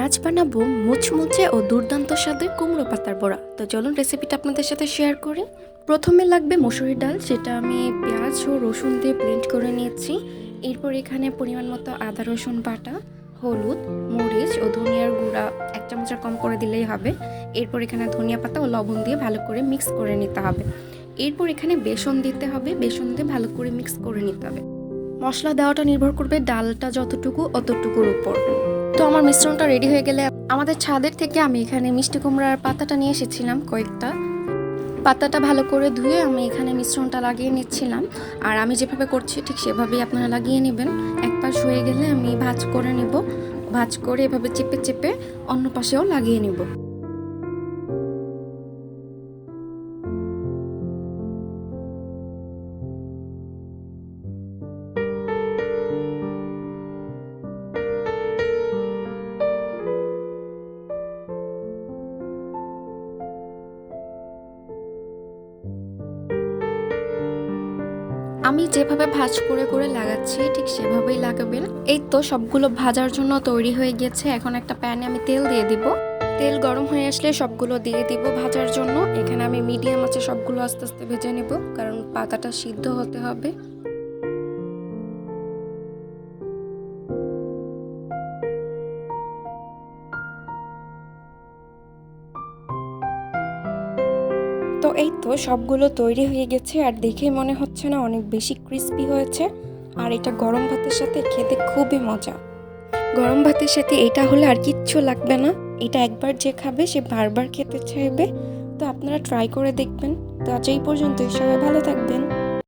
আজ বানাবো মুচমুচে ও দুর্দান্ত স্বাদের কুমড়ো পাতার বড়া। তো চলুন রেসিপিটা আপনাদের সাথে শেয়ার করি। প্রথমে লাগবে মসুরির ডাল, যেটা আমি পেঁয়াজ ও রসুন দিয়ে ব্লেন্ড করে নিয়েছি। এরপর এখানে পরিমাণ মতো আদা রসুন বাটা, হলুদ, মরিচ ও ধনিয়ার গুঁড়া 1 চামচের কম করে দিলেই হবে। এরপর এখানে ধনিয়া পাতা ও লবণ দিয়ে ভালো করে মিক্স করে নিতে হবে। এরপর এখানে বেসন দিতে হবে, বেসন দিয়ে ভালো করে মিক্স করে নিতে হবে। মশলা দেওয়াটা নির্ভর করবে ডালটা যতটুকু অতটুকুর উপর। তো আমার মিশ্রণটা রেডি হয়ে গেলে আমাদের ছাদের থেকে আমি এখানে মিষ্টি কুমড়ার পাতাটা নিয়ে এসেছিলাম কয়েকটা। পাতাটা ভালো করে ধুয়ে আমি এখানে মিশ্রণটা লাগিয়ে নিচ্ছিলাম। আর আমি যেভাবে করছি ঠিক সেভাবেই আপনারা লাগিয়ে নেবেন। এক পাশ হয়ে গেলে আমি ভাঁজ করে নেব, ভাঁজ করে এভাবে চেপে চেপে অন্য পাশেও লাগিয়ে নেব। আমি যেভাবে ভাঁজ করে করে লাগাচ্ছি ঠিক সেভাবেই লাগাবেন। এই তো সবগুলো ভাজার জন্য তৈরি হয়ে গেছে। এখন একটা প্যানে আমি তেল দিয়ে দিব। তেল গরম হয়ে আসলে সবগুলো দিয়ে দিব ভাজার জন্য। এখানে আমি মিডিয়াম আঁচে সবগুলো আস্তে আস্তে ভেজে নেব, কারণ পাতাটা সিদ্ধ হতে হবে। তো এই তো সবগুলো তৈরি হয়ে গেছে, আর দেখেই মনে হচ্ছে না অনেক বেশি ক্রিস্পি হয়েছে। আর এটা গরম ভাতের সাথে খেতে খুবই মজা। গরম ভাতের সাথে এটা হলে আর কিচ্ছু লাগবে না। এটা একবার যে খাবে সে বারবার খেতে চাইবে। তো আপনারা ট্রাই করে দেখবেন। তো আজ এই পর্যন্তই, সবাই ভালো থাকবেন।